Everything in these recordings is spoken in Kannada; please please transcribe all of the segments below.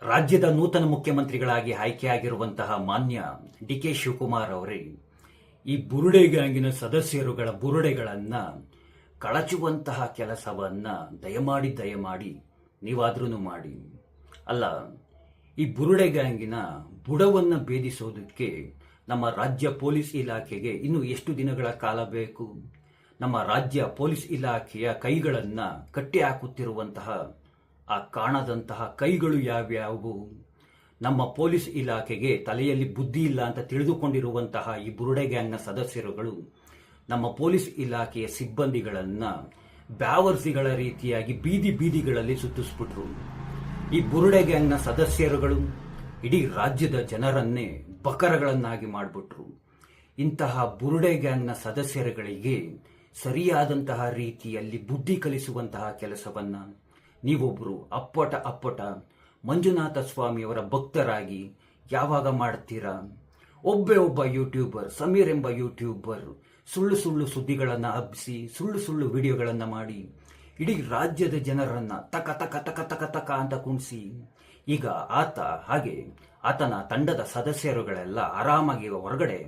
ರಾಜ್ಯದ ನೂತನ ಮುಖ್ಯಮಂತ್ರಿಗಳಾಗಿ ಆಯ್ಕೆಯಾಗಿರುವಂತಹ ಮಾನ್ಯ ಡಿ.ಕೆ. ಶಿವಕುಮಾರ್ ಅವರೇ ಈ ಬುರುಡೆ ಗ್ಯಾಂಗಿನ ಸದಸ್ಯರುಗಳ ಬುರುಡೆಗಳನ್ನ ಕಳಚುವಂತಹ ಕೆಲಸವನ್ನ ದಯಮಾಡಿ ನೀವಾದ್ರೂ ಮಾಡಿ. ಅಲ್ಲ, ಈ ಬುರುಡೆ ಗ್ಯಾಂಗಿನ ಬುಡವನ್ನ ಭೇದಿಸೋದಕ್ಕೆ ನಮ್ಮ ರಾಜ್ಯ ಪೊಲೀಸ್ ಇಲಾಖೆಗೆ ಇನ್ನು ಎಷ್ಟು ದಿನಗಳ ಕಾಲ ಬೇಕು? ನಮ್ಮ ರಾಜ್ಯ ಪೊಲೀಸ್ ಇಲಾಖೆಯ ಕೈಗಳನ್ನ ಕಟ್ಟಿ ಹಾಕುತ್ತಿರುವಂತಹ ಆ ಕಾಣದಂತಹ ಕೈಗಳು ಯಾವ್ಯಾವು? ನಮ್ಮ ಪೊಲೀಸ್ ಇಲಾಖೆಗೆ ತಲೆಯಲ್ಲಿ ಬುದ್ಧಿ ಇಲ್ಲ ಅಂತ ತಿಳಿದುಕೊಂಡಿರುವಂತಹ ಈ ಬುರುಡೆ ಗ್ಯಾಂಗ್ನ ಸದಸ್ಯರುಗಳು ನಮ್ಮ ಪೊಲೀಸ್ ಇಲಾಖೆಯ ಸಿಬ್ಬಂದಿಗಳನ್ನ ಬ್ಯಾವರ್ಸಿಗಳ ರೀತಿಯಾಗಿ ಬೀದಿಗಳಲ್ಲಿ ಸುತ್ತಿಸ್ಬಿಟ್ರು. ಈ ಬುರುಡೆ ಗ್ಯಾಂಗ್ನ ಸದಸ್ಯರುಗಳು ಇಡೀ ರಾಜ್ಯದ ಜನರನ್ನೇ ಬಕರಗಳನ್ನಾಗಿ ಮಾಡಿಬಿಟ್ರು. ಇಂತಹ ಬುರುಡೆ ಗ್ಯಾಂಗ್ನ ಸದಸ್ಯರುಗಳಿಗೆ ಸರಿಯಾದಂತಹ ರೀತಿಯಲ್ಲಿ ಬುದ್ಧಿ ಕಲಿಸುವಂತಹ ಕೆಲಸವನ್ನ ನೀವೊಬ್ಬರು ಅಪ್ಪಟ ಮಂಜುನಾಥ ಸ್ವಾಮಿಯವರ ಭಕ್ತರಾಗಿ ಯಾವಾಗ ಮಾಡ್ತೀರಾ? ಒಬ್ಬ ಯೂಟ್ಯೂಬರ್, ಸಮೀರ್ ಎಂಬ ಯೂಟ್ಯೂಬರ್ ಸುಳ್ಳು ಸುದ್ದಿಗಳನ್ನು ಹಬ್ಬಿಸಿ ಸುಳ್ಳು ವಿಡಿಯೋಗಳನ್ನು ಮಾಡಿ ಇಡೀ ರಾಜ್ಯದ ಜನರನ್ನ ತಕ ಅಂತ ಕುಣಿಸಿ ಈಗ ಆತನ ತಂಡದ ಸದಸ್ಯರುಗಳೆಲ್ಲ ಆರಾಮಾಗಿ ಹೊರಗಡೆ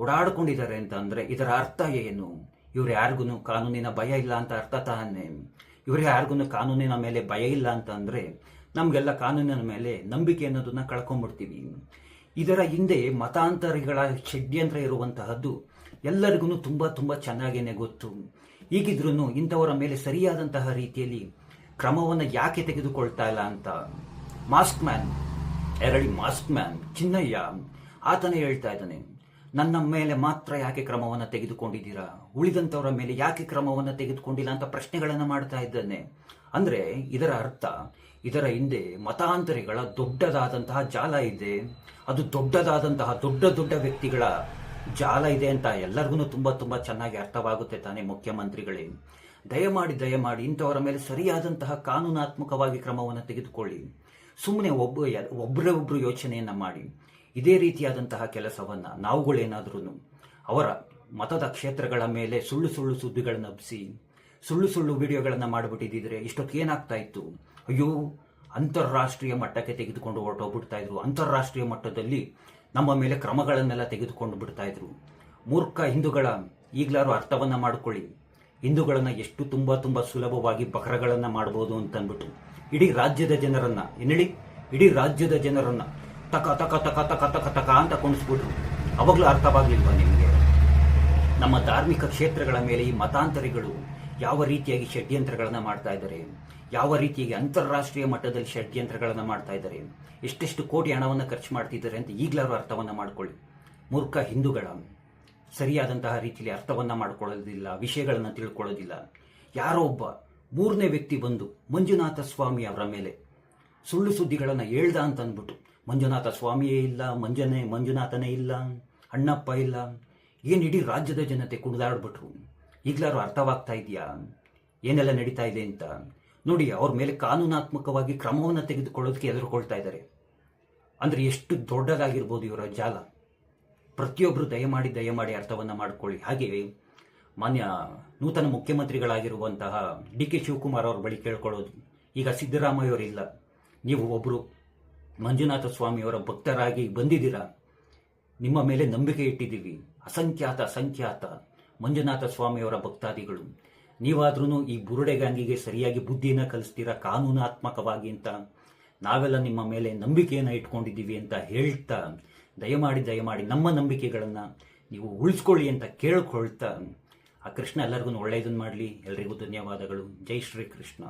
ಓಡಾಡ್ಕೊಂಡಿದ್ದಾರೆ ಅಂತಂದ್ರೆ ಇದರ ಅರ್ಥ ಏನು? ಇವ್ರು ಯಾರಿಗೂ ಕಾನೂನಿನ ಭಯ ಇಲ್ಲ ಅಂತ ಅರ್ಥ ತಾನೇ? ಇವ್ರು ಯಾರಿಗೂ ಕಾನೂನಿನ ಮೇಲೆ ಭಯ ಇಲ್ಲ ಅಂತಂದ್ರೆ ನಮ್ಗೆಲ್ಲ ಕಾನೂನಿನ ಮೇಲೆ ನಂಬಿಕೆ ಅನ್ನೋದನ್ನ ಕಳ್ಕೊಂಡ್ಬಿಡ್ತೀವಿ. ಇದರ ಹಿಂದೆ ಮತಾಂತರಿಗಳ ಷಡ್ಯಂತ್ರ ಇರುವಂತಹದ್ದು ಎಲ್ಲರಿಗೂ ತುಂಬಾ ಚೆನ್ನಾಗೇನೆ ಗೊತ್ತು. ಈಗಿದ್ರೂ ಇಂಥವರ ಮೇಲೆ ಸರಿಯಾದಂತಹ ರೀತಿಯಲ್ಲಿ ಕ್ರಮವನ್ನು ಯಾಕೆ ತೆಗೆದುಕೊಳ್ತಾ ಇಲ್ಲ ಅಂತ ಮಾಸ್ಕ್ ಮ್ಯಾನ್ ಚಿನ್ನಯ್ಯ ಆತನೇ ಹೇಳ್ತಾ ಇದ್ದಾನೆ. ನನ್ನ ಮೇಲೆ ಮಾತ್ರ ಯಾಕೆ ಕ್ರಮವನ್ನು ತೆಗೆದುಕೊಂಡಿದ್ದೀರಾ, ಉಳಿದಂತವರ ಮೇಲೆ ಯಾಕೆ ಕ್ರಮವನ್ನು ತೆಗೆದುಕೊಂಡಿಲ್ಲ ಅಂತ ಪ್ರಶ್ನೆಗಳನ್ನು ಮಾಡ್ತಾ ಇದ್ದಾನೆ. ಅಂದ್ರೆ ಇದರ ಅರ್ಥ ಇದರ ಹಿಂದೆ ಮತಾಂತರಿಗಳ ದೊಡ್ಡದಾದಂತಹ ಜಾಲ ಇದೆ. ಅದು ದೊಡ್ಡದಾದಂತಹ ದೊಡ್ಡ ವ್ಯಕ್ತಿಗಳ ಜಾಲ ಇದೆ ಅಂತ ಎಲ್ಲರಿಗೂ ತುಂಬಾ ಚೆನ್ನಾಗಿ ಅರ್ಥವಾಗುತ್ತೆ ತಾನೇ ಮುಖ್ಯಮಂತ್ರಿಗಳೇ. ದಯಮಾಡಿ ಇಂಥವರ ಮೇಲೆ ಸರಿಯಾದಂತಹ ಕಾನೂನಾತ್ಮಕವಾಗಿ ಕ್ರಮವನ್ನು ತೆಗೆದುಕೊಳ್ಳಿ. ಸುಮ್ಮನೆ ಒಬ್ಬರು ಯೋಚನೆಯನ್ನ ಮಾಡಿ ಇದೇ ರೀತಿಯಾದಂತಹ ಕೆಲಸವನ್ನ ನಾವುಗಳೇನಾದ್ರೂ ಅವರ ಮತದ ಕ್ಷೇತ್ರಗಳ ಮೇಲೆ ಸುಳ್ಳು ಸುದ್ದಿಗಳನ್ನು ಹಬ್ಬಿಸಿ ಸುಳ್ಳು ವಿಡಿಯೋಗಳನ್ನು ಮಾಡಿಬಿಟ್ಟಿದ್ರೆ ಇಷ್ಟೊತ್ತು ಏನಾಗ್ತಾ ಇತ್ತು? ಅಯ್ಯೋ, ಅಂತಾರಾಷ್ಟ್ರೀಯ ಮಟ್ಟಕ್ಕೆ ತೆಗೆದುಕೊಂಡು ಹೊರಟೋಗ್ಬಿಡ್ತಾ ಇದ್ರು. ಅಂತಾರಾಷ್ಟ್ರೀಯ ಮಟ್ಟದಲ್ಲಿ ನಮ್ಮ ಮೇಲೆ ಕ್ರಮಗಳನ್ನೆಲ್ಲ ತೆಗೆದುಕೊಂಡು ಬಿಡ್ತಾ ಇದ್ರು. ಮೂರ್ಖ ಹಿಂದೂಗಳ ಈಗಲಾರು ಅರ್ಥವನ್ನ ಮಾಡ್ಕೊಳ್ಳಿ. ಹಿಂದೂಗಳನ್ನ ಎಷ್ಟು ತುಂಬಾ ಸುಲಭವಾಗಿ ಬಕರಗಳನ್ನ ಮಾಡಬಹುದು ಅಂತ ಅಂದ್ಬಿಟ್ಟು ಇಡೀ ರಾಜ್ಯದ ಜನರನ್ನ ತಕ ಅಂತ ಕೊಂಡಿಸ್ಬಿಟ್ರು. ಅವಾಗ್ಲೂ ಅರ್ಥವಾಗ್ಲಿಲ್ವಾ ನಿಮಗೆ? ನಮ್ಮ ಧಾರ್ಮಿಕ ಕ್ಷೇತ್ರಗಳ ಮೇಲೆ ಈ ಮತಾಂತರಿಗಳು ಯಾವ ರೀತಿಯಾಗಿ ಷಡ್ಯಂತ್ರಗಳನ್ನ ಮಾಡ್ತಾ ಇದ್ದಾರೆ, ಯಾವ ರೀತಿಯಾಗಿ ಅಂತಾರಾಷ್ಟ್ರೀಯ ಮಟ್ಟದಲ್ಲಿ ಷಡ್ಯಂತ್ರಗಳನ್ನ ಮಾಡ್ತಾ ಇದ್ದಾರೆ, ಎಷ್ಟೆಷ್ಟು ಕೋಟಿ ಹಣವನ್ನು ಖರ್ಚು ಮಾಡ್ತಿದ್ದಾರೆ ಅಂತ ಈಗಲಾರು ಅರ್ಥವನ್ನ ಮಾಡ್ಕೊಳ್ಳಿ. ಮೂರ್ಖ ಹಿಂದೂಗಳ ಸರಿಯಾದಂತಹ ರೀತಿಯಲ್ಲಿ ಅರ್ಥವನ್ನ ಮಾಡ್ಕೊಳ್ಳೋದಿಲ್ಲ, ವಿಷಯಗಳನ್ನ ತಿಳ್ಕೊಳ್ಳೋದಿಲ್ಲ. ಯಾರೋ ಒಬ್ಬ ಮೂರನೇ ವ್ಯಕ್ತಿ ಬಂದು ಮಂಜುನಾಥ ಸ್ವಾಮಿ ಅವರ ಮೇಲೆ ಸುಳ್ಳು ಸುದ್ದಿಗಳನ್ನ ಹೇಳ್ದ ಅಂತ ಅಂದ್ಬಿಟ್ಟು ಮಂಜುನಾಥ ಸ್ವಾಮಿಯೇ ಇಲ್ಲ, ಮಂಜುನಾಥನೇ ಇಲ್ಲ, ಅಣ್ಣಪ್ಪ ಇಲ್ಲ, ಏನ್ ಇಡೀ ರಾಜ್ಯದ ಜನತೆ ಕುಣಿದಾಡ್ಬಿಟ್ರು. ಈಗಲಾರು ಅರ್ಥವಾಗ್ತಾ ಇದೆಯಾ ಏನೆಲ್ಲ ನಡೀತಾ ಇದೆ ಅಂತ? ನೋಡಿ, ಅವ್ರ ಮೇಲೆ ಕಾನೂನಾತ್ಮಕವಾಗಿ ಕ್ರಮವನ್ನು ತೆಗೆದುಕೊಳ್ಳೋದಕ್ಕೆ ಎದುರುಕೊಳ್ತಾ ಇದ್ದಾರೆ. ಅಂದ್ರೆ ಎಷ್ಟು ದೊಡ್ಡದಾಗಿರ್ಬೋದು ಇವರ ಜಾಲ. ಪ್ರತಿಯೊಬ್ಬರು ದಯಮಾಡಿ ಅರ್ಥವನ್ನ ಮಾಡ್ಕೊಳ್ಳಿ. ಹಾಗೆ ಮಾನ್ಯ ನೂತನ ಮುಖ್ಯಮಂತ್ರಿಗಳಾಗಿರುವಂತಹ ಡಿ.ಕೆ. ಶಿವಕುಮಾರ್ ಅವ್ರ ಬಳಿ ಕೇಳ್ಕೊಳ್ಳೋದು, ಈಗ ಸಿದ್ದರಾಮಯ್ಯವರಿಲ್ಲ, ನೀವು ಒಬ್ರು ಮಂಜುನಾಥ ಸ್ವಾಮಿಯವರ ಭಕ್ತರಾಗಿ ಬಂದಿದ್ದೀರಾ, ನಿಮ್ಮ ಮೇಲೆ ನಂಬಿಕೆ ಇಟ್ಟಿದ್ದೀವಿ, ಅಸಂಖ್ಯಾತ ಮಂಜುನಾಥ ಸ್ವಾಮಿಯವರ ಭಕ್ತಾದಿಗಳು, ನೀವಾದ್ರೂ ಈ ಬುರುಡೆ ಗ್ಯಾಂಗಿಗೆ ಸರಿಯಾಗಿ ಬುದ್ಧಿನ ಕಲಿಸ್ತೀರಾ ಕಾನೂನಾತ್ಮಕವಾಗಿ ಅಂತ ನಾವೆಲ್ಲ ನಿಮ್ಮ ಮೇಲೆ ನಂಬಿಕೆಯನ್ನು ಇಟ್ಕೊಂಡಿದ್ದೀವಿ ಅಂತ ಹೇಳ್ತಾ ದಯಮಾಡಿ ನಮ್ಮ ನಂಬಿಕೆಗಳನ್ನ ನೀವು ಉಳಿಸ್ಕೊಳ್ಳಿ ಅಂತ ಕೇಳ್ಕೊಳ್ತಾ ಆ ಕೃಷ್ಣ ಎಲ್ಲರಿಗೂ ಒಳ್ಳೆಯದನ್ನು ಮಾಡಲಿ. ಎಲ್ರಿಗೂ ಧನ್ಯವಾದಗಳು. ಜೈ ಶ್ರೀ ಕೃಷ್ಣ.